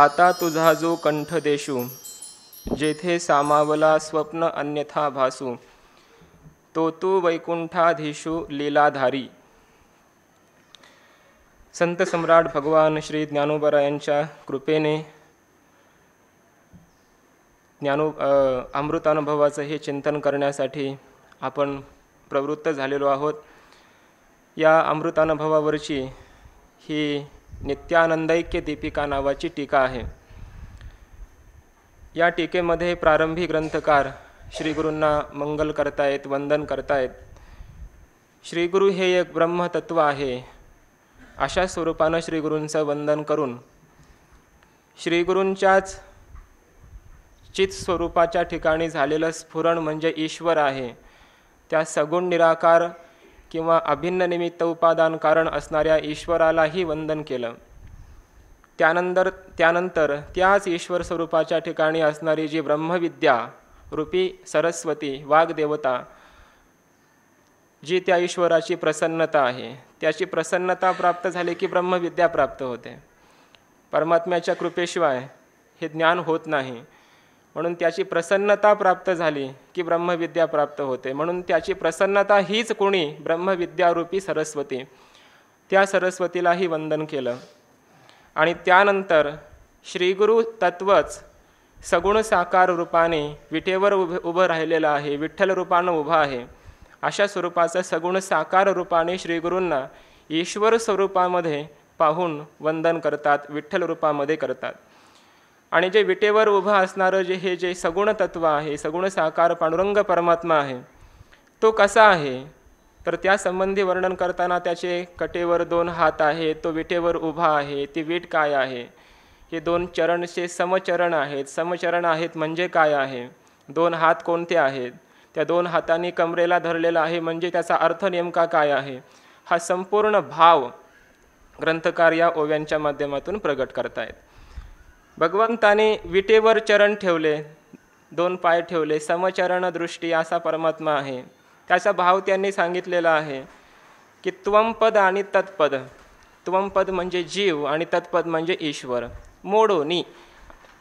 आता तुझा जो कंठ देशू, जेथे सामावला स्वप्न अन्यथा भासू, तो तू वैकुंठाधीशू लीलाधारी. संत सम्राट भगवान श्री ज्ञानोबरायांच्या कृपेने अमृतानुभवाचं हे चिंतन करण्यासाठी आपण प्रवृत्त झालेलो आहोत. या अमृतानुभवावरची ही नित्यानंदैक्य दीपिका नावाची टीका आहे. या टीकेमध्ये प्रारंभी ग्रंथकार श्रीगुरूंना मंगल करतायत, वंदन करतायत. श्रीगुरू हे एक ब्रह्मतत्व आहे अशा स्वरूपानं श्रीगुरूंचं वंदन करून श्रीगुरूंच्याच चित स्वरूपाच्या ठिकाणी झालेलं स्फुरण म्हणजे ईश्वर आहे, त्या सगुण निराकार किंवा अभिन्न निमित्त उपादान कारण असणाऱ्या ईश्वरालाही वंदन केलं. त्यानंतर त्याच ईश्वर स्वरूपाच्या ठिकाणी असणारी जी ब्रह्मविद्या रूपी सरस्वती वाग्देवता, जी त्या ईश्वराची प्रसन्नता आहे, त्याची प्रसन्नता प्राप्त झाली की ब्रह्मविद्या प्राप्त होते. परमात्म्याच्या कृपेशिवाय हे ज्ञान होत नाही, म्हणून त्याची प्रसन्नता प्राप्त झाली की ब्रह्मविद्या प्राप्त होते. म्हणून त्याची प्रसन्नता हीच कोणी ब्रह्मविद्यारूपी सरस्वती, त्या सरस्वतीलाही वंदन केलं. आणि त्यानंतर श्रीगुरु तत्वच सगुण साकार रूपाने विटेवर उभं राहिलेलं आहे, विठ्ठल रूपानं उभा आहे. अशा स्वरूपाचं सगुण साकार रूपाने श्रीगुरूंना ईश्वर स्वरूपामध्ये पाहून वंदन करतात, विठ्ठल रूपामध्ये करतात. आणि जे विटेवर उभं असणारं जे सगुण तत्व आहे, सगुण साकार पांडुरंग परमात्मा आहे, तो कसा आहे तर त्या संबंधी वर्णन करताना त्याचे कटेवर 2 हात आहेत, तो विटेवर उभा आहे, ती वीट काय आहे, हे 2 चरणचे समचरण आहेत. समचरण आहेत म्हणजे काय आहे, 2 हात कोणते आहेत, त्या 2 हातांनी कमरेला धरलेला आहे म्हणजे त्याचा अर्थ नेमका काय आहे, हा संपूर्ण भाव ग्रंथकार या ओव्यांच्या माध्यमातून प्रगट करतायत. भगवंताने विटेवर चरण ठेवले, 2 पाय ठेवले, समचरण दृष्टी असा परमात्मा आहे. त्याचा भाव त्यांनी सांगितलेला आहे की त्वमपद आणि तत्पद. त्वमपद म्हणजे जीव आणि तत्पद म्हणजे ईश्वर. मोडोनी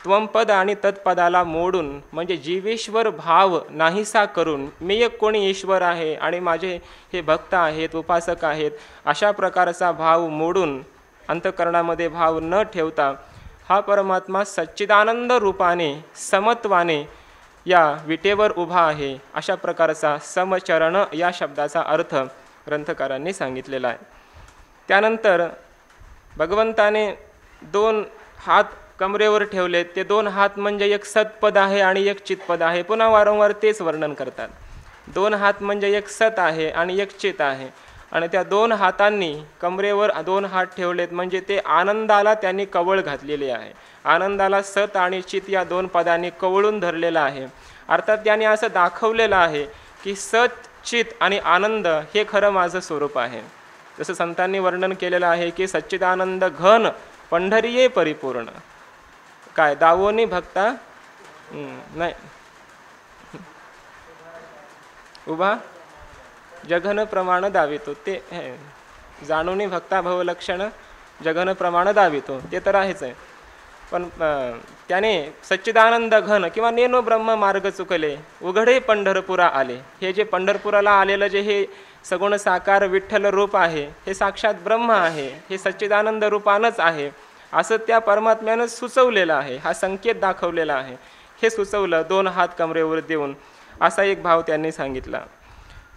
त्वमपद आणि तत्पदाला मोडून म्हणजे जीवेश्वर भाव नाहीसा करून मी एक कोणी ईश्वर आहे आणि माझे हे भक्त आहेत, उपासक आहेत, अशा प्रकारचा भाव मोडून अंतःकरणामध्ये भाव न ठेवता हा परमात्मा सच्चिदानंद रूपाने समत्वाने या विटेवर उभा आहे. अशा प्रकारचा समचरण या शब्दाचा अर्थ ग्रंथकारांनी सांगितलेला आहे. त्यानंतर भगवंताने 2 हात कमरेवर ठेवले. ते 2 हात म्हणजे एक सत्पद आहे आणि एक चितपद आहे. पुन्हा वारंवार तेच वर्णन करतात. 2 हात म्हणजे एक सत आहे आणि एक चित आहे. आणि त्या 2 हातांनी कमरेवर 2 हात ठेवलेत म्हणजे ते आनंदाला त्यांनी कवळ घातलेले आहे. आनंदाला सत आणि चित या 2 पदांनी कवळून धरलेलं आहे. अर्थात त्यांनी असं दाखवलेलं आहे की सत, चित आणि आनंद हे खरं माझं स्वरूप आहे. जसं संतांनी वर्णन केलेलं आहे की सच्चिदानंद घन पंढरीये परिपूर्ण. काय दावोनी भक्ता नाही उभा जघन प्रमाण दावितो. ते जाणूनी भक्ता भवलक्षण जघन प्रमाण दावितो, ते तर आहेच आहे. पण त्याने सच्चिदानंद घन किंवा नेनो ब्रह्म मार्ग चुकले उघडे पंढरपुरा आले. हे जे पंढरपुराला आलेलं जे हे सगुण साकार विठ्ठल रूप आहे, हे साक्षात ब्रह्म आहे, हे सच्चिदानंद रूपानंच आहे असं त्या परमात्म्यानं सुचवलेलं आहे. हा संकेत दाखवलेला आहे. हे सुचवलं 2 हात कमरेवर देऊन, असा एक भाव त्यांनी सांगितला.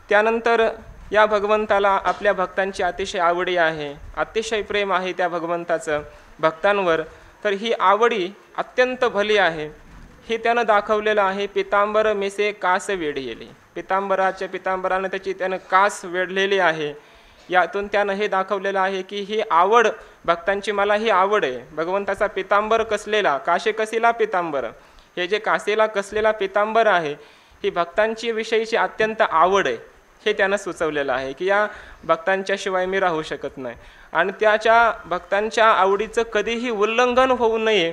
त्यानंतर या भगवंताला आपल्या भक्तांची अतिशय आवडी आहे, अतिशय प्रेम आहे त्या भगवंताचं भक्तांवर. तर ही आवडी अत्यंत भली आहे हे त्यानं दाखवलेलं आहे. पितांबर मेसे कास वेढलेली, पितांबरानं त्यानं कास वेढलेली आहे. यातून त्यानं हे दाखवलेलं आहे की ही आवड भक्तांची, मला ही आवड आहे. भगवंताचा पितांबर कसलेला, काशे कसीला पितांबर, हे जे कासेला कसलेला पितांबर आहे, ही भक्तांची विषयीची अत्यंत आवड आहे हे त्यानं सुचवलेलं आहे की या भक्तांच्या शिवाय मी राहू शकत नाही. आणि त्याच्या भक्तांच्या आवडीचं कधीही उल्लंघन होऊ नये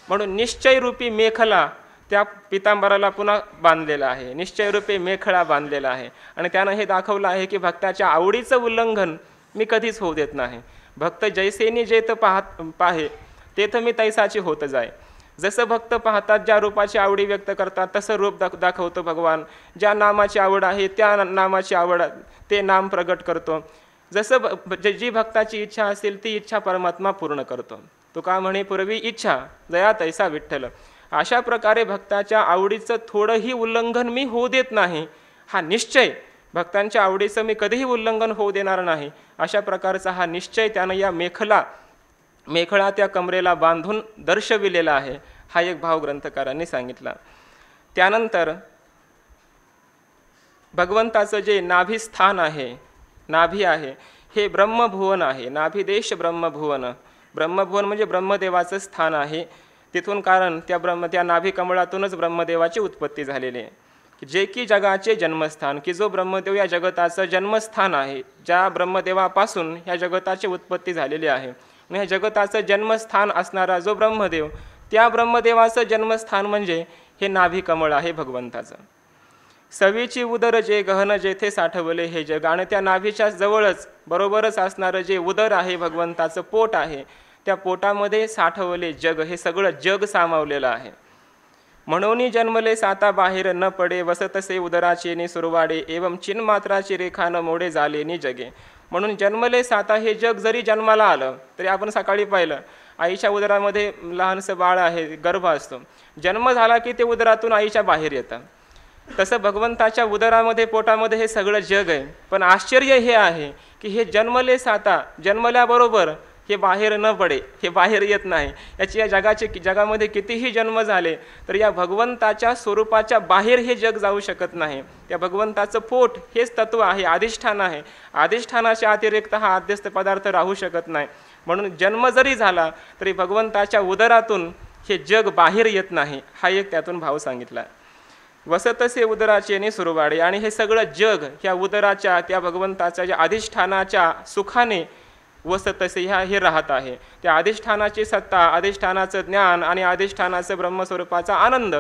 म्हणून निश्चयरूपी मेखला त्या पितांबराला पुन्हा बांधलेला आहे, निश्चयरूपी मेखळा बांधलेला आहे. आणि त्यानं हे दाखवलं आहे की भक्ताच्या आवडीचं उल्लंघन मी कधीच होऊ देत नाही. भक्त जैसेनी जेत पाहे तेथ मी तैसाची होत जाय. जसं भक्त पाहतात, ज्या रूपाची आवडी व्यक्त करतात तसं रूप दाखवतो भगवान. ज्या नामाची आवड आहे त्या नामाची आवड ते नाम प्रगट करतो. जसं जी भक्ताची इच्छा असेल ती इच्छा परमात्मा पूर्ण करतो. तुका म्हणे पूर्वी इच्छा जया तैसा विठ्ठल. अशा प्रकारे भक्ताच्या आवडीचं थोडंही उल्लंघन मी होऊ देत नाही, हा निश्चय. भक्तांच्या आवडीचं मी कधीही उल्लंघन होऊ देणार नाही, अशा प्रकारचा हा निश्चय त्यानं या मेखळा त्या कमरेला बांधून दर्शविलेला आहे. हा एक भाव ग्रंथकारांनी सांगितला. त्यानंतर भगवंताचं जे नाभिस्थान आहे, नाभी आहे, हे ब्रह्मभुवन आहे. नाभिदेश ब्रह्मभुवन. ब्रह्मभुवन म्हणजे ब्रह्मदेवाचं स्थान आहे. तिथून कारण त्या नाभी कमळातूनच ब्रह्मदेवाची उत्पत्ती झालेली आहे. जे की जगाचे जन्मस्थान, की जो ब्रह्मदेव या जगताचं जन्मस्थान आहे, ज्या ब्रह्मदेवापासून ह्या जगताची उत्पत्ती झालेली आहे. आणि ह्या जगताचं जन्मस्थान असणारा जो ब्रह्मदेव, त्या ब्रह्मदेवाचं जन्मस्थान म्हणजे हे नाभी कमळ आहे भगवंताचं. सवीची उदर जे गहन जेथे साठवले हे जग. आणि त्या नाभीच्या जवळच बरोबरच असणारं जे उदर आहे, भगवंताचं पोट आहे, त्या पोटामध्ये साठवले जग, हे सगळं जग सामावलेलं आहे. म्हणून जन्मले साता बाहेर न पडे, वसतसे उदराचे नि सुरवाडे, एवं चिन्मात्राची रेखा न मोडे झाले नि जगे. म्हणून जन्मले साता हे जग जरी जन्माला आलं तरी आपण सकाळी पाहिलं, आईच्या उदरामध्ये लहानसं बाळ आहे, गर्भ असतो. जन्म झाला की ते उदरातून आईच्या बाहेर येतं. तसं भगवंताच्या उदरामध्ये पोटामध्ये हे सगळं जग आहे. पण आश्चर्य हे आहे की हे जन्मले साता, जन्मल्याबरोबर हे बाहेर न पडे, हे बाहेर येत नाही. याची या जगामध्ये कितीही जन्म झाले तर या भगवंताच्या स्वरूपाच्या बाहेर हे जग जाऊ शकत नाही. त्या भगवंताचं पोट हेच तत्व आहे, अधिष्ठान आहे. अधिष्ठानाच्या अतिरिक्त हा आद्यस्थ पदार्थ राहू शकत नाही. म्हणून जन्म जरी झाला तरी भगवंताच्या उदरातून हे जग बाहेर येत नाही. हा एक त्यातून भाव सांगितला. वसतसे उदराचे नि सुरवाडे. आणि हे सगळं जग ह्या उदराच्या, त्या भगवंताच्या ज्या अधिष्ठानाच्या सुखाने वसतसे हे राहत आहे. त्या अधिष्ठानाची सत्ता, अधिष्ठानाचं ज्ञान आणि अधिष्ठानाचं ब्रह्मस्वरूपाचा आनंद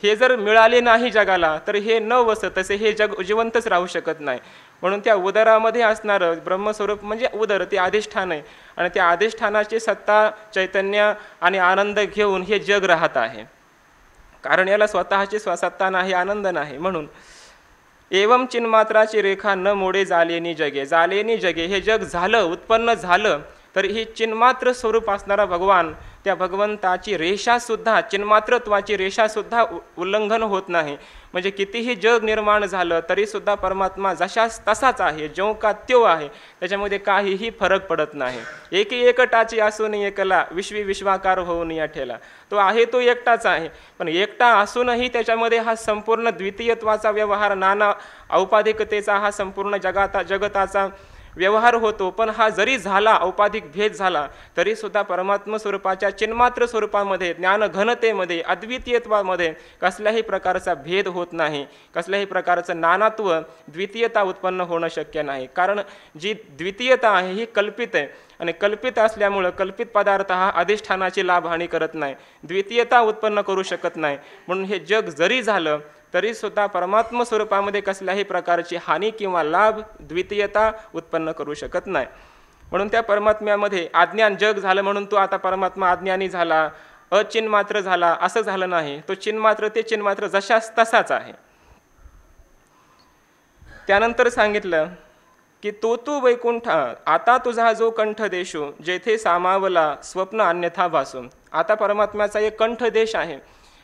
हे जर मिळाले नाही जगाला तर हे न वसतसे हे जग जिवंतच राहू शकत नाही. म्हणून त्या उदरामध्ये असणारं ब्रह्मस्वरूप म्हणजे उदर, ते अधिष्ठान आहे. आणि त्या अधिष्ठानाची सत्ता, चैतन्य आणि आनंद घेऊन हे जग राहत आहे. कारण याला स्वतःची सत्ता नाही, आनंद नाही. म्हणून एवं चिन्मात्राची रेखा न मोडे झालेनी जगे. झालेनी जगे, हे जग झालं, उत्पन्न झालं तर ही चिन्मात्र स्वरूप असणारा भगवान, त्या भगवंताची रेषासुद्धा, चिन्मात्रत्वाची रेषासुद्धा उल्लंघन होत नाही. म्हणजे कितीही जग निर्माण झालं तरीसुद्धा परमात्मा जशाच तसाच आहे, जो का त्यो आहे. त्याच्यामध्ये काहीही फरक पडत नाही. एकी एकटाची असून एकला, विश्वी विश्वाकार होऊन या ठेला. तो आहे तो एकटाच आहे. पण एकटा असूनही त्याच्यामध्ये हा संपूर्ण द्वितीयत्वाचा व्यवहार, नाना औपाधिकतेचा हा संपूर्ण जगताचा व्यवहार होतो. पण हा जरी झाला, औपाधिक भेद झाला तरीसुद्धा परमात्म स्वरूपाच्या चिन्मात्र स्वरूपामध्ये, ज्ञानघनतेमध्ये, अद्वितीयत्वामध्ये कसल्याही प्रकारचा भेद होत नाही. कसल्याही प्रकारचं नानात्व, द्वितीयता उत्पन्न होणं शक्य नाही. कारण जी द्वितीयता आहे ही कल्पित आहे. आणि कल्पित असल्यामुळं कल्पित पदार्थ हा अधिष्ठानाची लाभहानी करत नाही, द्वितीयता उत्पन्न करू शकत नाही. म्हणून हे जग जरी झालं तरीसुद्धा परमात्म स्वरूपामध्ये कसल्याही प्रकारची हानी किंवा लाभ, द्वितीयता उत्पन्न करू शकत नाही. म्हणून त्या परमात्म्यामध्ये अज्ञान, जग झालं म्हणून तो आता परमात्मा अज्ञानी झाला, अचिन्मात्र झाला, असं झालं नाही. तो चिन्मात्र ते चिन्मात्र जशाच तसाच आहे. त्यानंतर सांगितलं की तू वैकुंठा आता तुझा जो कंठ देशो, जेथे सामावला स्वप्न अन्यथा भासो. आता परमात्म्याचा एक कंठ देश आहे.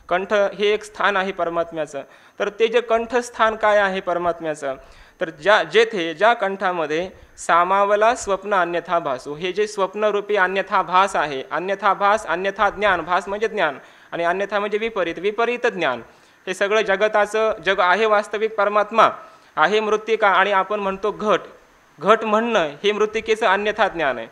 कंठ हे एक स्थान आहे परमात्म्याचं. तर ते जे कंठस्थान काय आहे परमात्म्याचं, तर ज्या कंठामध्ये सामावला स्वप्न अन्यथा भासो, हे जे स्वप्नरूपी अन्यथा भास आहे. अन्यथा भास, अन्यथा ज्ञान. भास म्हणजे ज्ञान आणि अन्यथा म्हणजे विपरीत, विपरीत ज्ञान. हे सगळं जगताचं, जग आहे वास्तविक परमात्मा, आहे मृत्तिका. आणि आपण म्हणतो घट, घट म्हणणं हे मृत्तिकेचं अन्यथा ज्ञान आहे.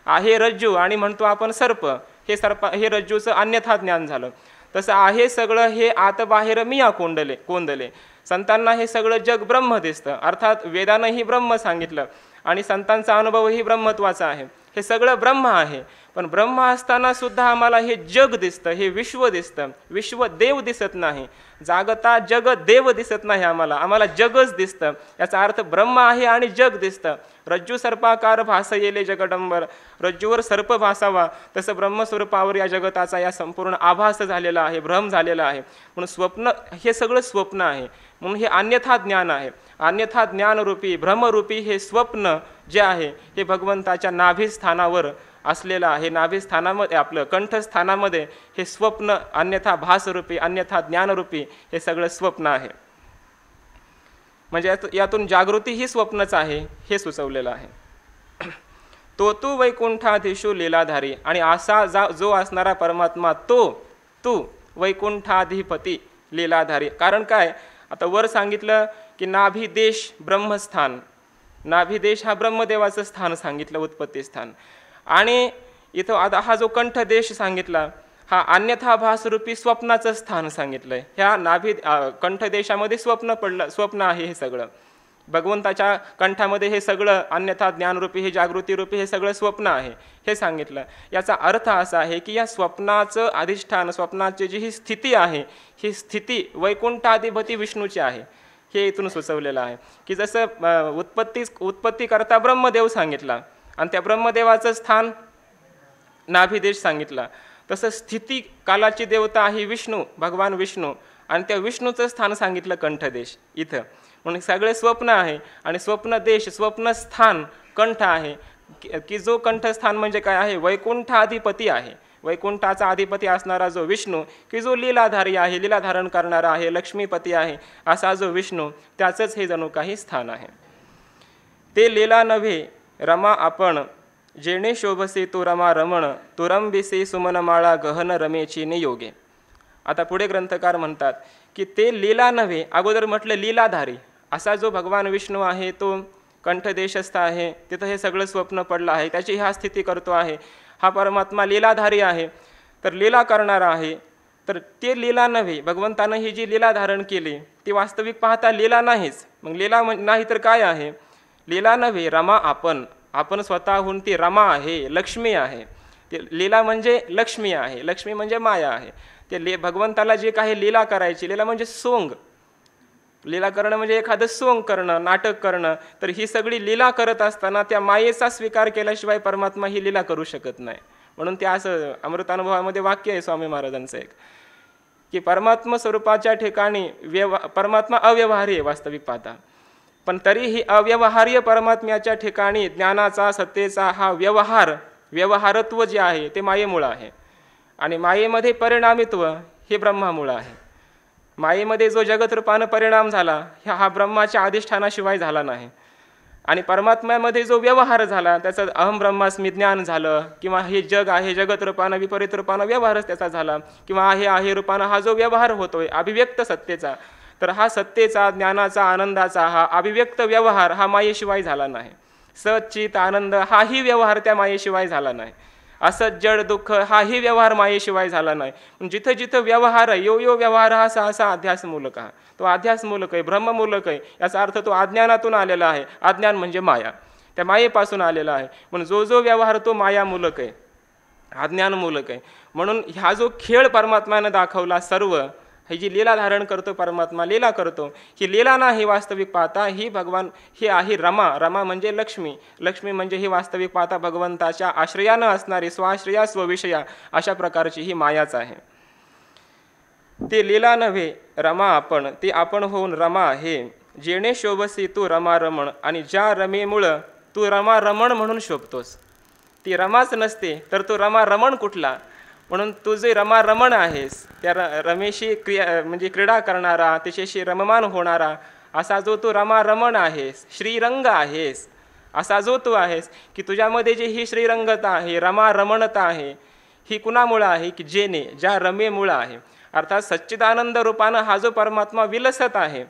आहे रज्जू आणि म्हणतो आपण सर्प, हे रज्जूचं अन्यथा ज्ञान झालं. तसं आहे सगळं हे आत बाहेर मिया कोंदले. संतांना हे सगळं जग ब्रह्म दिसतं. अर्थात वेदानंही ब्रह्म सांगितलं आणि संतांचा अनुभवही ब्रह्मत्वाचा आहे. हे सगळं ब्रह्म आहे. पण ब्रह्म असताना सुद्धा आम्हाला हे जग दिसतं, हे विश्व दिसतं. विश्व देव दिसत नाही, जागता जग देव दिसत नाही आम्हाला, आम्हाला जगच दिसतं. याचा अर्थ ब्रह्म आहे आणि जग दिसतं. रज्जू सर्पाकार भास येले जगडंबर, रज्जूवर सर्प भासावा तसं ब्रह्मस्वरूपावर या जगताचा या संपूर्ण आभास झालेला आहे, भ्रम झालेला आहे. म्हणून स्वप्न हे सगळं स्वप्न आहे. म्हणून हे अन्यथा ज्ञान आहे. अन्यथा ज्ञानरूपी भ्रमरूपी हे स्वप्न जे आहे हे भगवंताच्या नाभिस्थानावर असलेलं आहे. नाभिस्थानामध्ये आपलं कंठस्थानामध्ये हे स्वप्न अन्यथा भासरूपी अन्यथा ज्ञानरूपी हे सगळं स्वप्न आहे. म्हणजे यातून जागृती ही स्वप्नच आहे हे सुचवलेलं आहे. तो वैकुंठाधीशू लीलाधारी, आणि असा जो असणारा परमात्मा तू वैकुंठाधिपती लीलाधारी. कारण काय, आता वर सांगितलं की नाभिदेश ब्रह्मस्थान, नाभिदेश हा ब्रह्मदेवाचं स्थान सांगितलं, उत्पत्ती स्थान. आणि इथं आता हा जो कंठदेश सांगितला हा अन्यथा भासरूपी स्वप्नाचं स्थान सांगितलंय. ह्या कंठदेशामध्ये स्वप्न आहे. हे सगळं भगवंताच्या कंठामध्ये हे सगळं अन्यथा ज्ञानरूपी हे जागृतीरूपी हे सगळं स्वप्न आहे हे सांगितलं. याचा अर्थ असा आहे की या स्वप्नाचं अधिष्ठान, स्वप्नाची जी ही स्थिती आहे ही स्थिती वैकुंठाधिपती विष्णूची आहे हे इथून सुचवलेलं आहे. की जसं उत्पत्ती करता ब्रह्मदेव सांगितला आणि त्या ब्रह्मदेवाचं स्थान नाभिदेश सांगितला, तसं स्थिती कालाची देवता आहे विष्णू, भगवान विष्णू, आणि त्या विष्णूचं स्थान सांगितलं कंठदेश इथं. म्हणून सगळे स्वप्न आहे आणि स्वप्नदेश स्वप्नस्थान कंठ आहे. की जो कंठस्थान म्हणजे काय आहे, वैकुंठाधिपती आहे. वैकुंठाचा अधिपती असणारा जो विष्णू, की जो लीलाधारी आहे, लीला धारण करणारा आहे, लक्ष्मीपती आहे, असा जो विष्णू त्याचंच हे जणू काही स्थान आहे. ते लीला नव्हे रमा आपण, जेणे शोभसे तू रमा रमण, तुरंबिसे सुमनमाळा गहन रमेची नियोगे. आता पुढे ग्रंथकार म्हणतात की ते लीला नव्हे, अगोदर म्हटलं लीलाधारी, असा जो भगवान विष्णू आहे तो कंठदेशस्थ आहे, तिथं हे सगळं स्वप्न पडलं आहे, त्याची ह्या स्थिती करतो आहे. हा परमात्मा लीलाधारी आहे, तर लीला करणारा आहे. तर ते लीला नव्हे, भगवंतानं ही जी लीला धारण केली ती वास्तविक पाहता लीला नाहीच. मग लीला नाही तर काय आहे, लीला नव्हे रमा आपण स्वतःहून ती रमा आहे, लक्ष्मी आहे. ते लीला म्हणजे लक्ष्मी आहे, लक्ष्मी म्हणजे माया आहे. ते भगवंताला जे काही लीला करायची, लीला म्हणजे सोंग, लीला करणं म्हणजे एखादं सोंग करणं, नाटक करणं. तर ही सगळी लीला करत असताना त्या मायेचा स्वीकार केल्याशिवाय परमात्मा ही लीला करू शकत नाही. म्हणून ते असं अमृतानुभवामध्ये वाक्य आहे स्वामी महाराजांचं एक, की परमात्मा स्वरूपाच्या ठिकाणी परमात्मा अव्यवहार्य आहे वास्तविक पाहता, पण तरीही अव्यवहार्य परमात्म्याच्या ठिकाणी ज्ञानाचा सत्तेचा हा व्यवहारत्व जे आहे ते मायेमुळं आहे. आणि मायेमध्ये परिणामित्व हे ब्रह्मामुळं आहे. मायेमध्ये जो जगतरूपानं परिणाम झाला हा ब्रह्माच्या अधिष्ठानाशिवाय झाला नाही. आणि परमात्म्यामध्ये जो व्यवहार झाला त्याचं अहम ब्रह्मास्मी ज्ञान झालं, किंवा हे जग आहे जगत रूपानं विपरीत रूपानं व्यवहारच त्याचा झाला, किंवा आहे रूपानं हा जो व्यवहार होतोय अभिव्यक्त सत्तेचा, तर हा सत्तेचा ज्ञानाचा आनंदाचा हा अभिव्यक्त व्यवहार हा मायेशिवाय झाला नाही. सच्चित आनंद हाही व्यवहार त्या मायेशिवाय झाला नाही. असत जड दुःख हाही व्यवहार मायेशिवाय झाला नाही. जिथं जिथं व्यवहार आहे, यो व्यवहार हा असा अध्यासमूलक हा, तो अध्यासमूलक आहे, ब्रह्ममूलक आहे. याचा अर्थ तो अज्ञानातून आलेला आहे. अज्ञान म्हणजे माया, त्या मायेपासून आलेला आहे. म्हणून जो व्यवहार तो मायामूलक आहे, अज्ञानमूलक आहे. म्हणून हा जो खेळ परमात्म्यानं दाखवला, सर्व ही जी लीला धारण करतो परमात्मा, लीला करतो, ही लीला नाही वास्तविक पाहता ही भगवान ही आहे रमा म्हणजे लक्ष्मी म्हणजे ही वास्तविक पाहता भगवंताच्या आश्रयानं असणारी, स्वाश्रया स्वविषया अशा प्रकारची ही मायाच आहे. ते लीला नव्हे रमा आपण, ते आपण होऊन रमा आहे. जेणे शोभसी तू रमा रमण, आणि ज्या रमेमुळं तू रमा रमण म्हणून शोभतोस. ती रमाच नसते तर तू रमा रमण कुठला. म्हणून तू जे रमा रमण आहेस, त्या रमेशी म्हणजे क्रीडा करणारा, त्याच्याशी रममान होणारा असा जो तू रमा रमण आहेस, श्रीरंग आहेस, असा जो तू आहेस, की तुझ्यामध्ये जी ही श्रीरंगता आहे, रमा रमणता आहे, ही कुणामुळं आहे, की जेने ज्या रमेमुळं आहे. अर्थात सच्चिदानंद रूपानं हा जो परमात्मा विलसत आहे,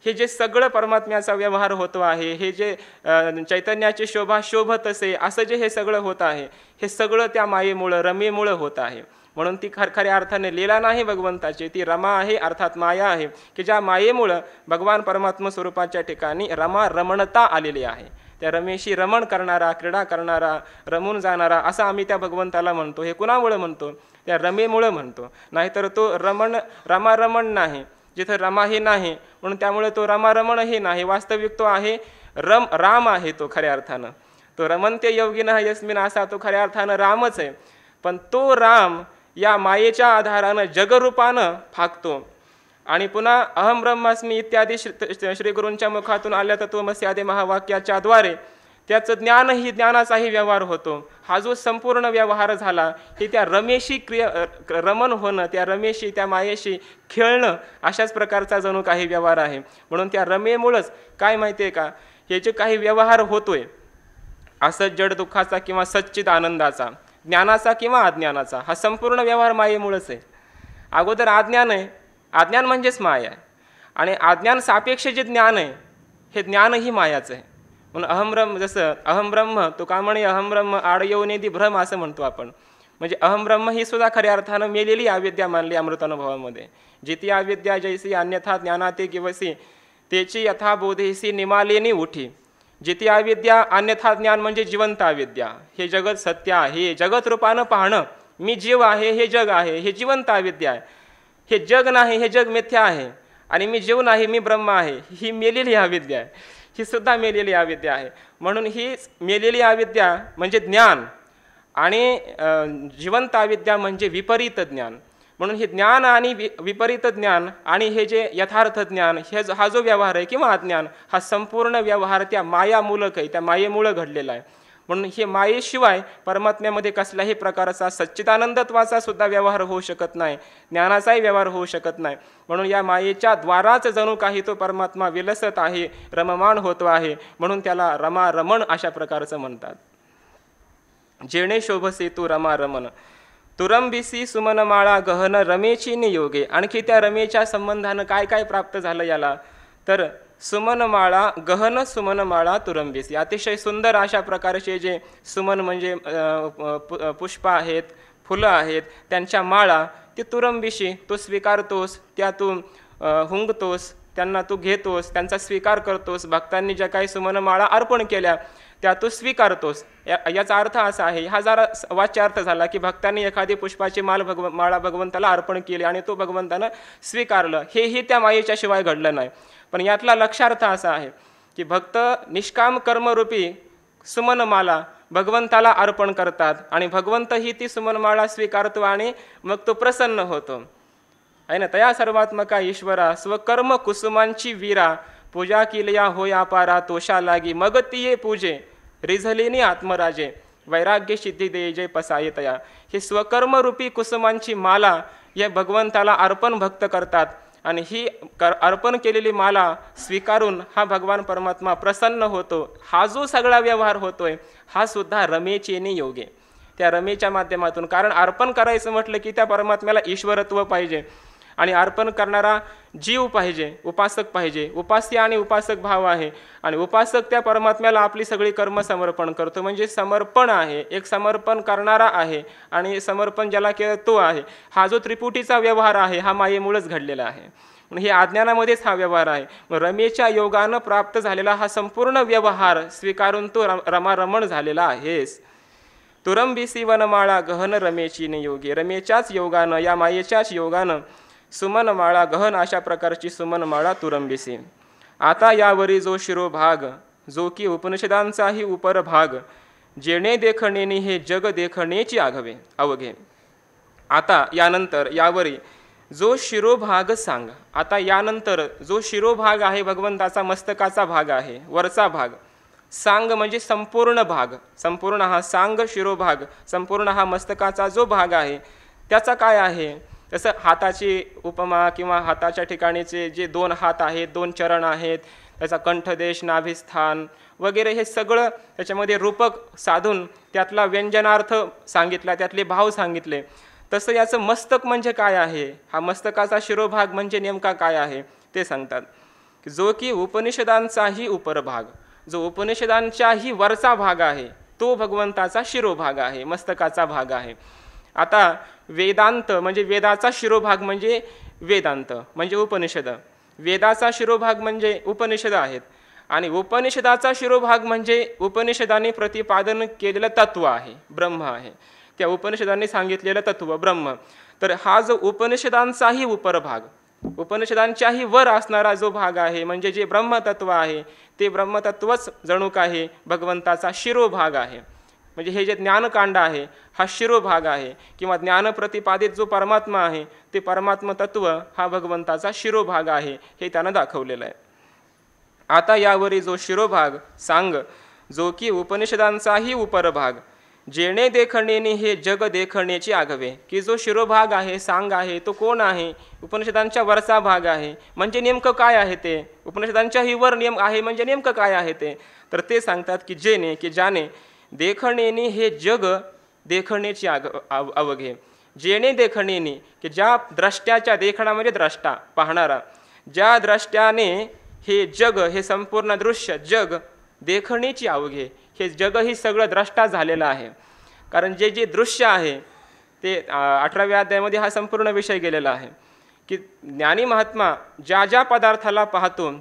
हे जे सगळं परमात्म्याचा व्यवहार होतो आहे, हे जे चैतन्याची शोभा शोभत असे असं जे हे सगळं होत आहे, हे सगळं त्या मायेमुळं रमेमुळं होत आहे. म्हणून ती खऱ्या अर्थाने लीला नाही भगवंताची, ती रमा आहे, अर्थात माया आहे, की ज्या मायेमुळं भगवान परमात्मा स्वरूपाच्या ठिकाणी रमा रमणता आलेली आहे. त्या रमेशी रमण करणारा, क्रीडा करणारा, रमून जाणारा असं आम्ही त्या भगवंताला म्हणतो. हे कुणामुळे म्हणतो? त्या रमेमुळं म्हणतो. नाहीतर तो रमारमण नाही, जिथं रमाही नाही म्हणून त्यामुळे तो रमारमणही नाही. वास्तविक तो आहे राम आहे तो खऱ्या अर्थानं. तो रमन्ते योगिनः यस्मिन् असा तो खऱ्या अर्थानं रामच आहे. पण तो राम या मायेच्या आधारानं जगरूपानं फाकतो आणि पुन्हा अहम ब्रह्मास्मी इत्यादी श्री गुरूंच्या मुखातून आल्या तत्वमसी आदी महावाक्याच्या द्वारे त्याचं ज्ञानही ज्ञानाचाही व्यवहार होतो. हा जो संपूर्ण व्यवहार झाला हे त्या रमेशी रमण होणं, त्या रमेशी त्या मायेशी खेळणं अशाच प्रकारचा जणू काही व्यवहार आहे. म्हणून त्या रमेमुळंच काय माहिती आहे का, हे जे काही व्यवहार होतोय असत जड दुःखाचा किंवा सच्चित आनंदाचा, ज्ञानाचा किंवा अज्ञानाचा, हा संपूर्ण व्यवहार मायेमुळंच आहे. अगोदर अज्ञान आहे, अज्ञान म्हणजेच माया आहे आणि अज्ञान सापेक्ष जे ज्ञान आहे हे ज्ञानही मायाचं आहे. म्हणून अहमब्रह्म, जसं अहमब्रह्म तो का म्हणे अहमब्रह्म आडयोनेदी भ्रम असं म्हणतो आपण. म्हणजे अहमब्रह्म ही सुद्धा खऱ्या अर्थानं मेलेली अविद्या मानली अमृतानुभवामध्ये. जिती अविद्या जैसी अन्यथा ज्ञानाते किवसी तेची यथा बोधेसी निमालेनी उठी. जिती अविद्या अन्यथा ज्ञान म्हणजे जिवंत अविद्या. हे जगत सत्य आहे, जगत रूपानं पाहणं, मी जीव आहे, हे जग आहे, हे जिवंत अविद्या आहे. हे जग नाही, हे जग मिथ्या आहे आणि मी जीव नाही, मी ब्रह्म आहे, ही मेलेली अविद्या आहे. ही सुद्धा मेलेली अविद्या आहे. म्हणून ही मेलेली अविद्या म्हणजे ज्ञान आणि जिवंत अविद्या म्हणजे विपरीत ज्ञान. म्हणून हे ज्ञान आणि विपरीत ज्ञान आणि हे जे यथार्थ ज्ञान हा जो व्यवहार आहे किंवा अज्ञान, हा संपूर्ण व्यवहार त्या मायामूलक आहे, त्या मायेमुळं घडलेला आहे. म्हणून हे मायेशिवाय परमात्म्यामध्ये कसल्याही प्रकारचा सच्चिदानंदत्वाचा सुद्धा व्यवहार होऊ शकत नाही, ज्ञानाचाही व्यवहार होऊ शकत नाही. म्हणून या मायेच्या द्वाराच जणू काही तो परमात्मा विलसत आहे, रममाण होतो आहे. म्हणून त्याला रमारमण अशा प्रकारचं म्हणतात. जेणे शोभसे तू रमारमण तुरंबिसी सुमनमाळा गहन रमेची नियोगे. आणखी त्या रमेच्या संबंधानं काय काय प्राप्त झालं याला, तर सुमनमाळा गहन सुमनमाळा तुरंबिसी, अतिशय सुंदर अशा प्रकारचे जे सुमन म्हणजे पुष्प आहेत, फुलं आहेत, त्यांच्या माळा ती तुरंबिशी तू स्वीकारतोस, त्या तू हुंगतोस, त्यांना तू घेतोस, त्यांचा स्वीकार करतोस. भक्तांनी ज्या काही सुमनमाळा अर्पण केल्या त्या तू स्वीकारतोस. याचा अर्थ असा आहे, हा जरा वाच्यार्थ झाला की भक्तांनी एखादी पुष्पाची माळा भगवंताला अर्पण केली आणि तो भगवंतानं स्वीकारलं, हेही त्या मायेच्या शिवाय घडलं नाही. पण यातला लक्षार्थ असा आहे की भक्त निष्काम कर्मरूपी सुमनमाला भगवंताला अर्पण करतात आणि भगवंत ही ती सुमनमाळा स्वीकारतो आणि मग तो प्रसन्न होतो आहे ना. तया सर्वात्मका ईश्वरा स्वकर्म कुसुमांची वीरा पूजा किलया होया पारा तोषा लागी मग तिये पूजे रिझलेनी आत्मराजे वैराग्य सिद्धी दे जय पसाये तया. हे स्वकर्मरूपी कुसुमांची माला या भगवंताला अर्पण भक्त करतात आणि ही अर्पण केलेली माला स्वीकारून हा भगवान परमात्मा प्रसन्न होतो. हा जो सगळा व्यवहार होतोय हा सुद्धा रमेचेने योगे, त्या रमेच्या माध्यमातून. कारण अर्पण करायचं म्हटलं की त्या परमात्म्याला ईश्वरत्व पाहिजे आणि अर्पण करणारा जीव पाहिजे, उपासक पाहिजे. उपास्य आणि उपासक भाव आहे आणि उपासक त्या परमात्म्याला आपली सगळी कर्म समर्पण करतो. म्हणजे समर्पण आहे, एक समर्पण करणारा आहे आणि समर्पण ज्याला केलं तो आहे. हा जो त्रिपुटीचा व्यवहार आहे हा मायेमुळेच घडलेला आहे. म्हणून हे अज्ञानामध्येच हा व्यवहार आहे. रमेच्या योगानं प्राप्त झालेला हा संपूर्ण व्यवहार स्वीकारून तो रमारमण झालेला आहेस. तुरंबिसी वनमाळा गहन रमेची नियोगी. रमेच्याच योगानं, या मायेच्याच योगानं सुमनमाळा गहन अशा प्रकारची सुमनमाळा तुरंबिसी. आता यावरी जो शिरोभाग जो की उपनिषदांचाही उपरभाग जेणे देखणेनी हे जग देखणेची आघवे अवघे. आता यानंतर यावरी जो शिरोभाग सांग. आता यानंतर जो शिरोभाग आहे भगवंताचा मस्तकाचा भाग आहे, वरचा भाग. सांग म्हणजे संपूर्ण भाग, संपूर्ण हा सांग शिरोभाग, संपूर्ण हा मस्तकाचा जो भाग आहे त्याचा काय आहे. तसं हाताची उपमा किंवा हाताच्या ठिकाणीचे जे दोन हात आहेत, दोन चरण आहेत, त्याचा कंठदेश, नाभिस्थान वगैरे हे सगळं त्याच्यामध्ये रूपक साधून त्यातला व्यंजनार्थ सांगितला, त्यातले भाव सांगितले. तसं याचं मस्तक म्हणजे काय आहे, हा मस्तकाचा शिरोभाग म्हणजे नेमका काय आहे ते सांगतात. जो की उपनिषदांचाही उपरभाग, जो उपनिषदांच्याही वरचा भाग आहे तो भगवंताचा शिरोभाग आहे, मस्तकाचा भाग आहे. आता वेदांत म्हणजे वेदाचा शिरोभाग म्हणजे वेदांत म्हणजे उपनिषद, वेदाचा शिरोभाग म्हणजे उपनिषद आहेत आणि उपनिषदाचा शिरोभाग म्हणजे उपनिषदाने प्रतिपादन केलेलं तत्व आहे, ब्रह्म आहे. त्या उपनिषदांनी सांगितलेलं तत्व ब्रह्म. तर हा जो उपनिषदांचाही उपरभाग, उपनिषदांच्याही वर असणारा जो भाग आहे म्हणजे जे ब्रह्मतत्व आहे, ते ब्रह्मतत्वच जणू काही भगवंताचा शिरोभाग आहे. म्हणजे हे जे ज्ञानकांड आहे हा शिरोभाग आहे, किंवा ज्ञान प्रतिपादित जो परमात्मा आहे ते परमात्म तत्व हा भगवंताचा शिरोभाग आहे, हे त्यानं दाखवलेलं आहे. आता यावरील जो शिरोभाग सांग, जो की उपनिषदांचाही उपरभाग, जेणे देखणेने हे जग देखण्याची आघवे. की जो शिरोभाग आहे, सांग आहे, तो कोण आहे? उपनिषदांच्या वरचा भाग आहे. म्हणजे नेमकं काय आहे ते? उपनिषदांच्याही वर नियम आहे म्हणजे नेमकं काय आहे ते? तर ते सांगतात की जेणे, की ज्याने देखणेने हे जग देखण्याची अवघे. जेणे देखणेने, की ज्या द्रष्ट्याच्या, देखणा म्हणजे द्रष्टा, पाहणारा, ज्या द्रष्ट्याने हे जग, हे संपूर्ण दृश्य जग देखण्याची अवघे. हे जगही सगळं द्रष्टा झालेलं आहे. कारण जे जे दृश्य आहे ते 18व्या अध्यायामध्ये हा संपूर्ण विषय गेलेला आहे की ज्ञानी महात्मा ज्या ज्या पदार्थाला पाहतो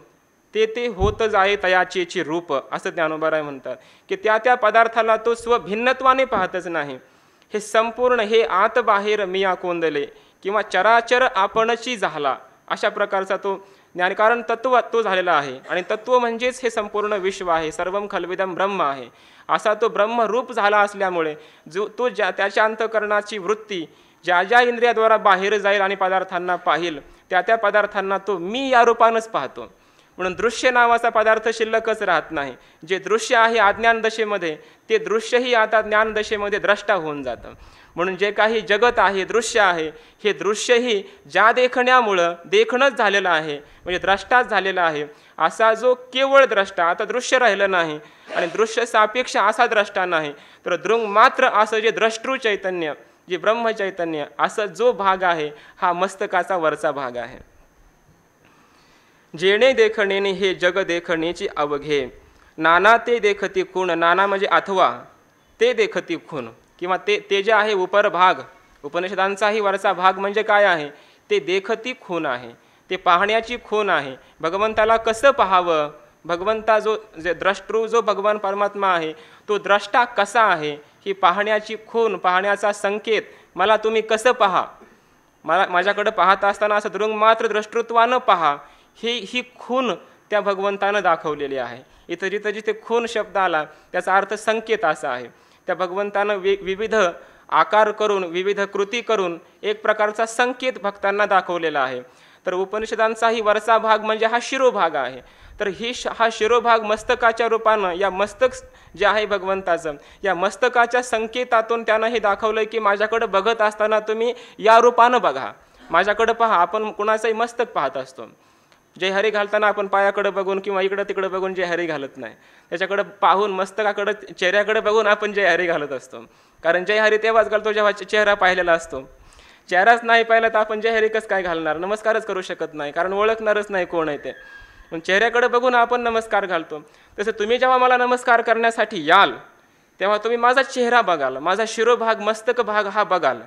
ते ते होत जाये तयाचेची रूप, असं ज्ञानोबाराय म्हणतात. की त्या त्या पदार्थाला तो स्वभिन्नत्वाने पाहतच नाही. हे संपूर्ण हे आत बाहेर मिया कोंदले, किंवा चराचर आपणची झाला, अशा प्रकारचा तो ज्ञान. कारण तत्व तो झालेला आहे आणि तत्व म्हणजेच हे संपूर्ण विश्व आहे, सर्वम खल्विदम ब्रह्म आहे. असा तो ब्रह्मरूप झाला असल्यामुळे जो तो त्याच्या अंतःकरणाची वृत्ती ज्या ज्या इंद्रियाद्वारा बाहेर जाईल आणि पदार्थांना पाहिल, त्या त्या पदार्थांना तो मी या रूपानंच पाहतो. म्हणून दृश्य नावाचा पदार्थ शिल्लकच राहत नाही. जे दृश्य आहे अज्ञान दशेमध्ये, ते दृश्यही आता ज्ञान दशेमध्ये द्रष्टा होऊन जातं. म्हणून जे काही जगत आहे, दृश्य आहे, हे दृश्यही ज्या देखण्यामुळं देखणंच झालेलं आहे, म्हणजे द्रष्टाच झालेला आहे. असा जो केवळ द्रष्टा, आता दृश्य राहिलं नाही आणि दृश्य सापेक्ष असा द्रष्टा नाही, तर दृंग मात्र असं जे द्रष्टृ चैतन्य, जे ब्रह्मचैतन्य, असा जो भाग आहे हा मस्तकाचा वरचा भाग आहे. जेणे देखणेने हे जग देखण्याची अवघे. नाना ते देखती खूण, नाना म्हणजे अथवा, ते देखती खूण, किंवा ते जे आहे उपर भाग, उपनिषदांचाही वरचा भाग म्हणजे काय आहे? ते देखती खूण आहे, ते पाहण्याची खूण आहे. भगवंताला कसं पाहावं? भगवंता जो जे द्रष्टृ, जो भगवान परमात्मा आहे, तो द्रष्टा कसा आहे, ही पाहण्याची खूण, पाहण्याचा संकेत. मला तुम्ही कसं पहा, मला माझ्याकडे पाहत असताना असं दृंग मात्र द्रष्टृत्वानं पहा, ही खूण त्या भगवंतानं दाखवलेली आहे. इथं जिथं जिथे खूण शब्द आला त्याचा अर्थ संकेत असा आहे. त्या भगवंतानं विविध आकार करून, विविध कृती करून एक प्रकारचा संकेत भक्तांना दाखवलेला आहे. तर उपनिषदांचाही वरचा भाग म्हणजे हा शिरोभाग आहे. तर हा शिरोभाग मस्तकाच्या रूपानं, या मस्तक जे आहे भगवंताचं, या मस्तकाच्या संकेतातून त्यानं हे दाखवलं की माझ्याकडे बघत असताना तुम्ही या रूपानं बघा, माझ्याकडे पहा. आपण कुणाचंही मस्तक पाहत असतो, जय हरी घालताना आपण पायाकडे बघून किंवा इकडं तिकडे बघून जय हरी घालत नाही. त्याच्याकडे पाहून, मस्तकाकडे, चेहऱ्याकडे बघून आपण जय हरी घालत असतो. कारण जय हरी तेव्हाच घालतो जेव्हा चेहरा पाहिलेला असतो. चेहराच नाही पाहिला तर आपण जय हरी कसं काय घालणार? नमस्कारच करू शकत नाही, कारण ओळखणारच नाही कोण आहे ते. पण चेहऱ्याकडे बघून आपण नमस्कार घालतो. तसं तुम्ही जेव्हा मला नमस्कार करण्यासाठी याल तेव्हा तुम्ही माझा चेहरा बघाल, माझा शिरोभाग, मस्तक भाग हा बघाल.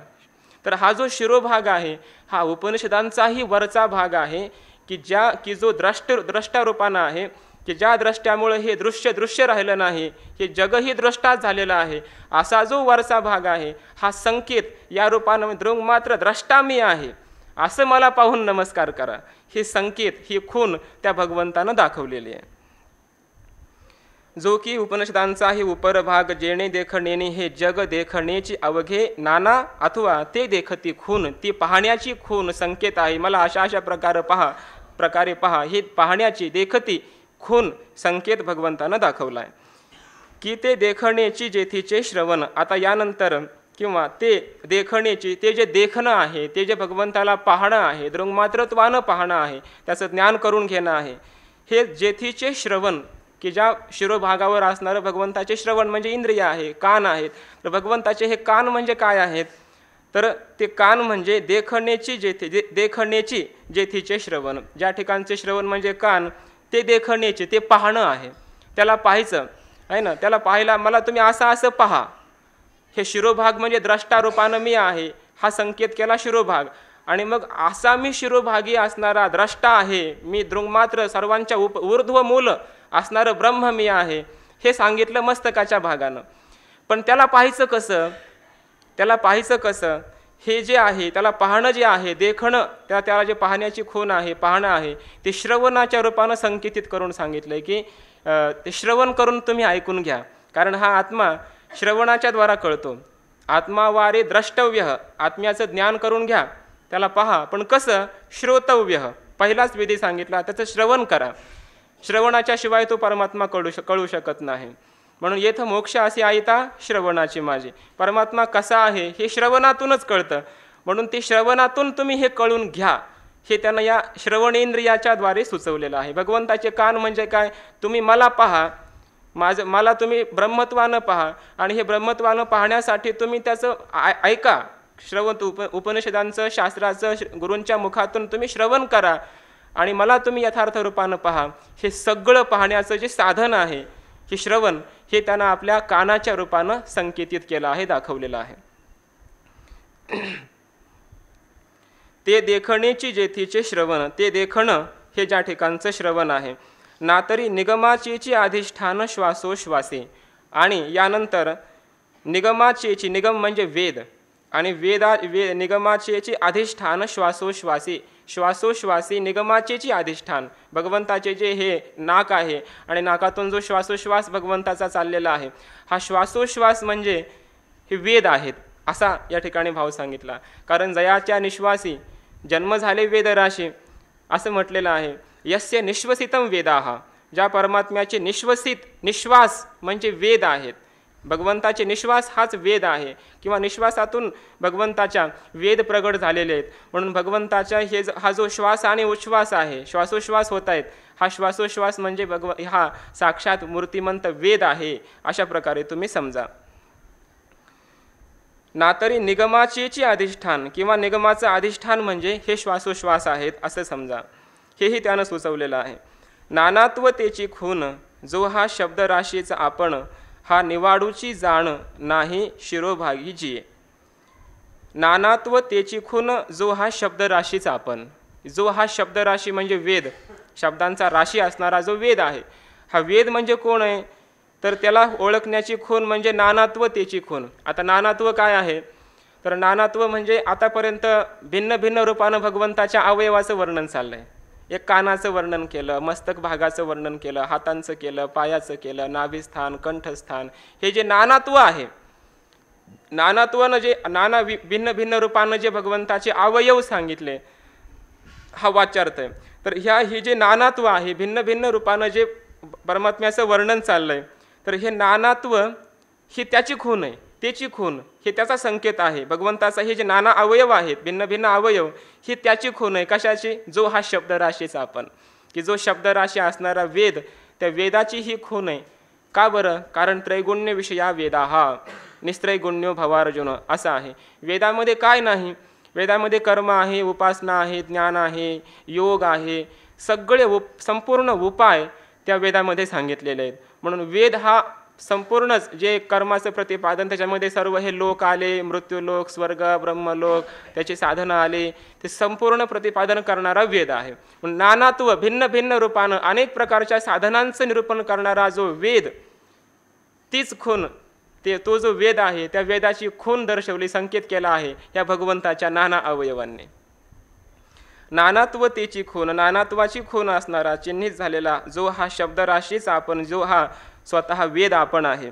तर हा जो शिरोभाग आहे हा उपनिषदांचाही वरचा भाग आहे की जो द्रष्टा रूपानं आहे, की ज्या द्रष्ट्यामुळे हे दृश्य राहिलं नाही, हे जगही द्रष्टाच झालेलं आहे. असा जो वरचा भाग आहे हा संकेत या रूपानं दृंग मात्र द्रष्टा मी आहे असं मला पाहून नमस्कार करा. हे संकेत, ही खूण त्या भगवंतानं दाखवलेली आहे. जो की उपनिषदांचाही उपरभाग, जेणे देखणेने हे जग देखण्याची अवघे. नाना अथवा ते देखती खूण, ती पाहण्याची खूण संकेत आहे. मला अशा प्रकारे पहा, हे पाहण्याची देखती खूण संकेत भगवंतानं दाखवला आहे. की ते देखण्याची जेथीचे श्रवण. आता यानंतर, किंवा ते देखण्याची, ते जे देखणं आहे, ते जे भगवंताला पाहणं आहे, दृंगमात्रत्वानं पाहणं आहे, त्याचं ज्ञान करून घेणं आहे, हे जेथीचे श्रवण, की ज्या शिरोभागावर असणारं भगवंताचे श्रवण म्हणजे इंद्रिय आहे, कान आहेत. तर भगवंताचे हे कान म्हणजे काय आहेत? तर ते कान म्हणजे देखण्याची जेथीचे श्रवण. ज्या ठिकाणचे श्रवण म्हणजे कान, ते देखण्याचे, ते पाहणं आहे, त्याला पाहायचं आहे ना. त्याला पाहायला मला तुम्ही असं पहा. हे शिरोभाग म्हणजे द्रष्टा रूपानं मी आहे, हा संकेत केला शिरोभाग. आणि मग असा मी शिरोभागी असणारा द्रष्टा आहे, मी दृंग मात्र सर्वांच्या ऊर्ध्व मूल असणारं ब्रह्म मी आहे हे सांगितलं मस्तकाच्या भागानं. पण त्याला पाहायचं कसं? त्याला पाहायचं कसं? हे जे आहे त्याला पाहणं जे आहे, देखणं, त्याला जे पाहण्याची खूण आहे, पाहणं आहे, ते श्रवणाच्या रूपानं संकेतित करून सांगितलंय की ते श्रवण करून तुम्ही ऐकून घ्या. कारण हा आत्मा श्रवणाच्या द्वारा कळतो. आत्मावारे द्रष्टव्य, आत्म्याचं ज्ञान करून घ्या, त्याला पहा. पण कसं? श्रोतव्य, पहिलाच विधी सांगितला, त्याचं श्रवण करा. श्रवणाच्या शिवाय तो परमात्मा कळू शकत नाही. म्हणून येथं मोक्ष असे आयता श्रवणाची माझी. परमात्मा कसा आहे हे श्रवणातूनच कळतं. म्हणून ते श्रवणातून तुम्ही हे कळून घ्या, हे त्यानं या श्रवणेंद्रियाच्या द्वारे सुचवलेलं आहे. भगवंताचे कान म्हणजे काय? तुम्ही मला पहा, मला तुम्ही ब्रह्मत्वानं पहा, आणि हे ब्रह्मत्वानं पाहण्यासाठी तुम्ही त्याचं ऐका. श्रवण उपनिषदांचं, शास्त्राचं, गुरूंच्या मुखातून तुम्ही श्रवण करा, आणि मला तुम्ही यथार्थ रूपानं पहा. हे सगळं पाहण्याचं जे साधन आहे हे श्रवण, हे त्यानं आपल्या कानाच्या रूपानं संकेतित केलं आहे, दाखवलेलं आहे. ते देखणेची जेथीचे श्रवण, ते देखणं हे ज्या ठिकाणचं श्रवण आहे. ना तरी निगमाचेची अधिष्ठान श्वासोश्वासे, आणि यानंतर निगमाचेची, निगम म्हणजे वेद, आणि निगमाचेची अधिष्ठान श्वासोश्वासी, श्वासोश्वासी निगमाचेची अधिष्ठान. भगवंताचे जे हे नाक आहे आणि नाकातून जो श्वासोश्वास भगवंताचा चाललेला आहे, हा श्वासोश्वास म्हणजे हे वेद आहेत, असा या ठिकाणी भाव सांगितला. कारण जयाच्या निश्वासी जन्म झाले वेदराशी असं म्हटलेलं आहे. यस्य निश्वसितम वेदाः, ज्या परमात्म्याचे निश्वास म्हणजे वेद आहेत. भगवंताचे निश्वास हाच वेद आहे, किंवा निश्वासातून भगवंताच्या वेद प्रगट झालेले आहेत. म्हणून भगवंताच्या हा जो श्वास आणि उच्छ्वास आहे, श्वासोश्वास होत आहेत, हा श्वासोश्वास म्हणजे हा साक्षात मूर्तिमंत वेद आहे, अशा प्रकारे तुम्ही समजा. ना तरी निगमाचेची अधिष्ठान, किंवा निगमाचं अधिष्ठान म्हणजे हे श्वासोश्वास आहेत असं समजा. हेही त्यानं सुचवलेलं आहे. नानात्वतेची खून जो हा शब्दराशीचा आपण, हा निवाडूची जाण नाही शिरोभागी जिये. नानात्वतेची खून जो हा शब्दराशीचा आपण, जो हा शब्दराशी म्हणजे वेद, शब्दांचा राशी असणारा जो वेद आहे, हा वेद म्हणजे कोण आहे? तर त्याला ओळखण्याची खूण म्हणजे नानात्वतेची खूण. आता नानात्व काय आहे? तर नानात्व म्हणजे आतापर्यंत भिन्न भिन्न रूपानं भगवंताच्या अवयवाचं वर्णन चाललं आहे. एक कानाचं वर्णन केलं, मस्तक भागाचं वर्णन केलं, हातांचं केलं, पायाचं केलं, नाभिस्थान, कंठस्थान, हे जे नानात्व आहे, नानात्वानं जे भिन्न भिन्न रूपानं जे भगवंताचे अवयव सांगितले, हा वाच्यार्थ आहे. तर हे जे नानात्व आहे, भिन्न भिन्न रूपानं जे परमात्म्याचं वर्णन चाललंय, तर हे नानात्व ही त्याची खूण आहे, त्याची खूण हे त्याचा संकेत आहे. भगवंताचा हे जे नाना अवयव आहेत, भिन्न भिन्न अवयव, ही त्याची खूण आहे. कशाची? जो हा शब्दराशीचा आपण, की जो शब्दराशी असणारा वेद, त्या वेदाची ही खूण आहे. का बरं? कारण त्रैगुण्य विषया वेदा हा निस्त्रैगुण्यो भवार्जुन असं आहे. वेदामध्ये काय नाही? वेदामध्ये कर्म आहे, उपासना आहे, ज्ञान आहे, योग आहे, सगळे संपूर्ण उपाय त्या वेदामध्ये सांगितलेले आहेत. म्हणून वेद हा संपूर्णच जे कर्माचं प्रतिपादन, त्याच्यामध्ये सर्व हे लोक आले, मृत्यूलोक, स्वर्ग, ब्रह्मलोक, त्याची साधनं आले, ते संपूर्ण प्रतिपादन करणारा वेद आहे. नानात्व भिन्न भिन्न रूपानं अनेक प्रकारच्या साधनांचं निरूपण करणारा जो वेद, तीच खूण, तो जो वेद आहे, त्या वेदाची खूण दर्शवली, संकेत केला आहे या भगवंताच्या नाना अवयवांनी. नानात्वतेची खूण, नानात्वाची खूण असणारा, चिन्हित झालेला जो हा शब्दराशीचा आपण, जो हा स्वतः वेद आपण आहे,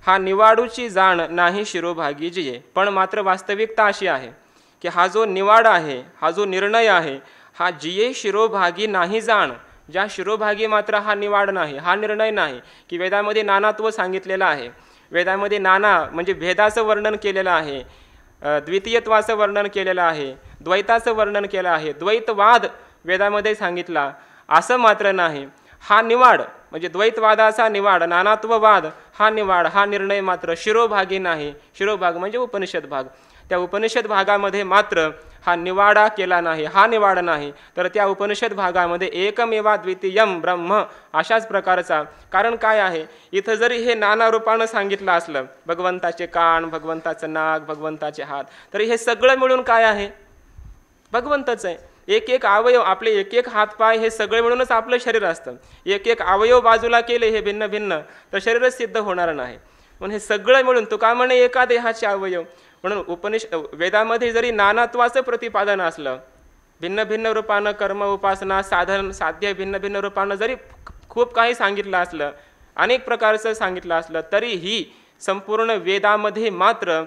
हा निवाडूची जाण नाही शिरोभागी जिये. पण मात्र वास्तविकता अशी आहे की हा जो निवाड आहे, हा जो निर्णय आहे, हा जिये शिरोभागी नाही जाण. ज्या शिरोभागी मात्र हा निवाड नाही, हा निर्णय नाही. की वेदामध्ये नानात्व सांगितलेलं आहे, वेदामध्ये नाना म्हणजे भेदाचं वर्णन केलेलं आहे, द्वितीयत्वाचं वर्णन केलेलं आहे, द्वैताचं वर्णन केलं आहे, द्वैतवाद वेदामध्ये सांगितला. असं मात्र नाही, हा निवाड म्हणजे द्वैतवादाचा निवाड, नानात्ववाद हा निवाड, हा निर्णय मात्र शिरोभागी नाही. शिरोभाग म्हणजे उपनिषद भाग, त्या उपनिषद भागामध्ये मात्र हा निवाडा केला नाही, हा निवाड नाही. तर त्या उपनिषद भागामध्ये एकमेवा द्वितीयम ब्रह्म अशाच प्रकारचा. कारण काय आहे, इथं जरी हे नाना रूपानं सांगितलं असलं, भगवंताचे कान, भगवंताचं नाक, भगवंताचे हात, तरी हे सगळं मिळून काय आहे? भगवंतच आहे. एक एक अवयव, आपले एक एक हातपाय हे सगळे मिळूनच आपलं शरीर असतं. एक एक अवयव बाजूला केले हे भिन्न भिन्न तर शरीरच सिद्ध होणार नाही. म्हणून हे सगळं मिळून तुका म्हणे एका देहाचे अवयव. म्हणून वेदामध्ये जरी नानात्वाचं प्रतिपादन असलं, भिन्न भिन्न रूपानं कर्म उपासना साधन साध्य भिन्न भिन्न रूपानं जरी खूप काही सांगितलं असलं, अनेक प्रकारचं सांगितलं असलं, तरीही संपूर्ण वेदामध्ये मात्र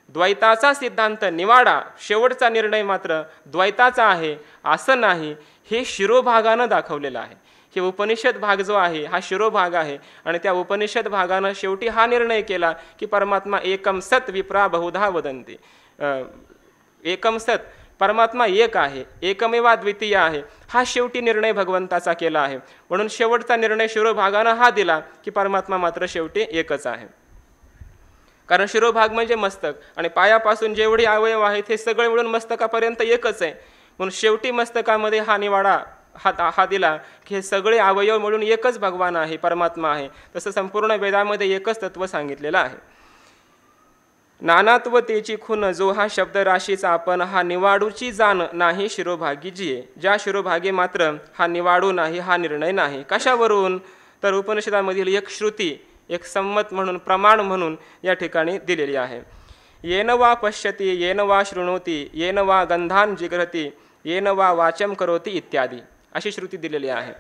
द्वैताचा सिद्धांत निवाडा, शेवटचा निर्णय मात्र द्वैताचा आहे असं नाही, हे शिरोभागानं दाखवलेलं आहे. हे उपनिषद भाग जो आहे हा शिरोभाग आहे. आणि त्या उपनिषद भागानं शेवटी हा निर्णय केला की परमात्मा एकम सत विप्रा बहुधा वदंती. एकम सत, परमात्मा एक आहे, एकमेवा द्वितीय आहे, हा शेवटी निर्णय भगवंताचा केला आहे. म्हणून शेवटचा निर्णय शिरोभागानं हा दिला की परमात्मा मात्र शेवटी एकच आहे. कारण शिरोभाग म्हणजे मस्तक आणि पायापासून जेवढे अवयव आहेत हे सगळे मिळून मस्तकापर्यंत एकच आहे. म्हणून शेवटी मस्तकामध्ये हा निवाडा हा दिला की हे सगळे अवयव मिळून एकच भगवान आहे, परमात्मा आहे. तसं संपूर्ण वेदामध्ये एकच तत्व सांगितलेलं आहे. नानात्वतेची खून जो हा शब्द राशीचा आपण हा निवाडूची जाण नाही शिरोभागी जिये. ज्या शिरोभागी मात्र हा निवाडू नाही, हा निर्णय नाही. कशावरून? तर उपनिषदामधील एक श्रुती, एक संमत म्हणून, प्रमाण म्हणून या ठिकाणी दिलेली आहे. येन वा पश्यती, येन वा शृणोती, येन वा गंधान जिग्रती, येन वा वाचम करोती इत्यादी अशी श्रुती दिलेली आहे.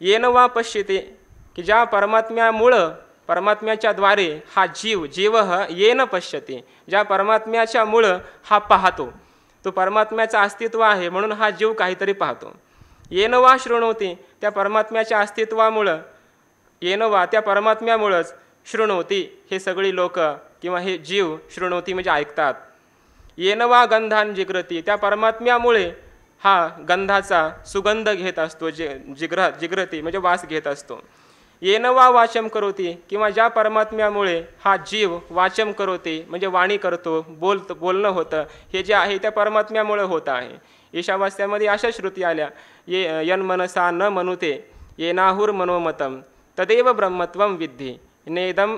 येन वा पश्यते की ज्या परमात्म्यामुळं, परमात्म्याच्या द्वारे हा जीव येन पश्यते, ज्या परमात्म्याच्या मुळं हा पाहतो, तो परमात्म्याचं अस्तित्व आहे म्हणून हा जीव काहीतरी पाहतो. येन वा शृणोती, त्या परमात्म्याच्या अस्तित्वामुळं, येन वा त्या परमात्म्यामुळंच शृणोती, हे सगळी लोक किंवा हे जीव शृणोती म्हणजे ऐकतात. येन वा गंधान जिग्रती, त्या परमात्म्यामुळे हा गंधाचा सुगंध घेत असतो, जिग्रती म्हणजे वास घेत असतो. येन वा वाचम करोती, किंवा ज्या परमात्म्यामुळे हा जीव वाचम करोती म्हणजे वाणी करतो, बोलणं होतं, हे जे आहे त्या परमात्म्यामुळे होत आहे. ईशावास्यामध्ये अशा श्रुती आल्या, यन मनसा न मनुते येनाहुर मनोमतम तदेव ब्रह्मत्वम विद्धी नेदम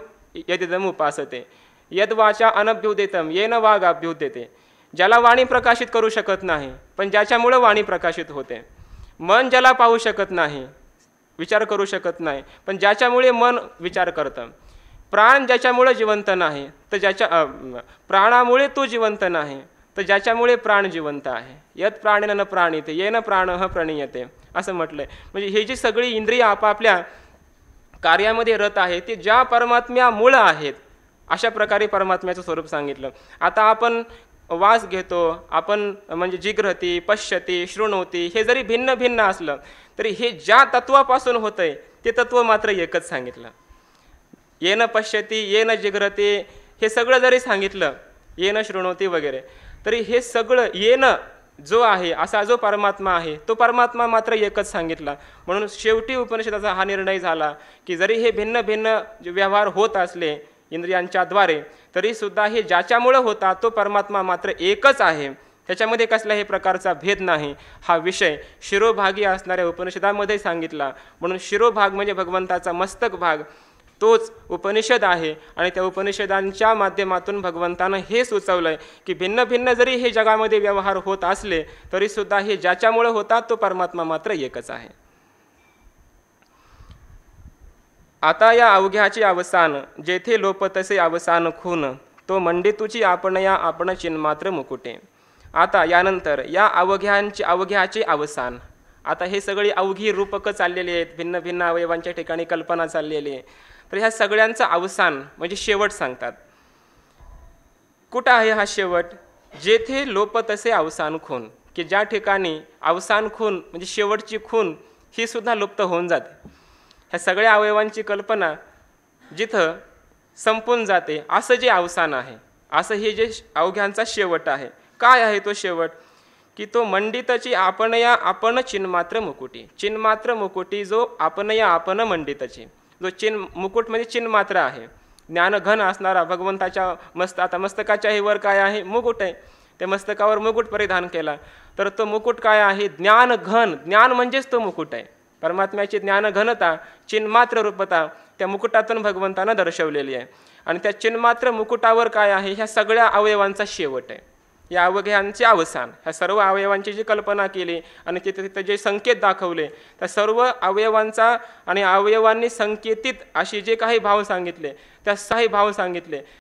यदिदम उपासते यद्वाचा अनभ्युदेतम येन वागाभ्युदेते. ज्याला वाणी प्रकाशित करू शकत नाही पण ज्याच्यामुळं वाणी प्रकाशित होते. मन ज्याला पाहू शकत नाही, विचार करू शकत नाही, पण ज्याच्यामुळे मन विचार करतं. प्राण ज्याच्यामुळं जिवंत नाही तर ज्याच्या प्राणामुळे तो जिवंत नाही तर ज्याच्यामुळे प्राण जिवंत आहे. यत प्राणेन न प्राणिते येन प्राणः प्रणीयते असं म्हटलंय. म्हणजे हे जी सगळी इंद्रिय आपापल्या कार्यामध्ये रत आहे ते ज्या परमात्म्यामुळं आहेत, अशा प्रकारे परमात्म्याचं स्वरूप सांगितलं. आता आपण वास घेतो, आपण म्हणजे जिग्रती, पश्यती, शृणोती, हे जरी भिन्न भिन्न असलं तरी हे ज्या तत्वापासून होतंय ते तत्व मात्र एकच सांगितलं. येन पश्यती, येन जिग्रती, हे सगळं जरी सांगितलं, येन शृणोती वगैरे, तरी हे सगळं येन जो आहे, असा जो परमात्मा आहे तो परमात्मा मात्र एकच सांगितला. म्हणून शेवटी उपनिषदाचा हा निर्णय झाला की जरी हे भिन्न भिन्न व्यवहार होत असले इंद्रियांच्याद्वारे, तरीसुद्धा हे ज्याच्यामुळं होता तो परमात्मा मात्र एकच आहे, त्याच्यामध्ये कसल्याही प्रकारचा भेद नाही. हा विषय शिरोभागी असणाऱ्या उपनिषदामध्ये सांगितला. म्हणून शिरोभाग म्हणजे भगवंताचा मस्तक भाग, तोच उपनिषद आहे. आणि त्या उपनिषदांच्या माध्यमातून भगवंतानं हे सुचवलंय की भिन्न भिन्न जरी हे जगामध्ये व्यवहार होत असले तरीसुद्धा हे ज्याच्यामुळं होता तो परमात्मा मात्र एकच आहे. आता या अवघ्याचे अवसान जेथे लोपतसे अवसान खून, तो मंडितूची आपणया आपण चिन्मात्र मुकुटे. आता यानंतर या अवघ्याचे अवसान, आता हे सगळी अवघी रूपकं चाललेली आहेत, भिन्न भिन्न अवयवांच्या ठिकाणी कल्पना चाललेली आहे. तर ह्या सगळ्यांचं अवसान म्हणजे शेवट सांगतात. कुठं आहे हा शेवट? जेथे लोपतसे अवसान खून, की ज्या ठिकाणी अवसान खून म्हणजे शेवटची खून ही सुद्धा लुप्त होऊन जाते. ह्या सगळ्या अवयवांची कल्पना जिथं संपून जाते असं जे अवसान आहे, असं हे जे अवघ्यांचा शेवट आहे. काय आहे तो शेवट? की तो मंडितची आपणया आपण चिन्मात्र मुकुटी. चिन्मात्र मुकुटी जो आपणया आपण मंडितची, जो मुकुट म्हणजे चिन्मात्र आहे, ज्ञानघन असणारा भगवंताच्या आता मस्तकाच्याही वर काय आहे? मुकुट आहे. त्या मस्तकावर मुकुट परिधान केला तर तो मुकुट काय आहे? ज्ञानघन. ज्ञान म्हणजेच तो मुकुट आहे. परमात्म्याची ज्ञानघनता, चिन्मात्र रूपता त्या मुकुटातून भगवंतानं दर्शवलेली आहे. आणि त्या चिन्मात्र मुकुटावर काय आहे? ह्या सगळ्या अवयवांचा शेवट आहे. या अवघ्यांचे अवसान, ह्या सर्व अवयवांची जी कल्पना केली आणि तिथे जे संकेत दाखवले, त्या सर्व अवयवांचा आणि अवयवांनी संकेतित असे जे काही भाव सांगितले, त्या 6 भाव सांगितले,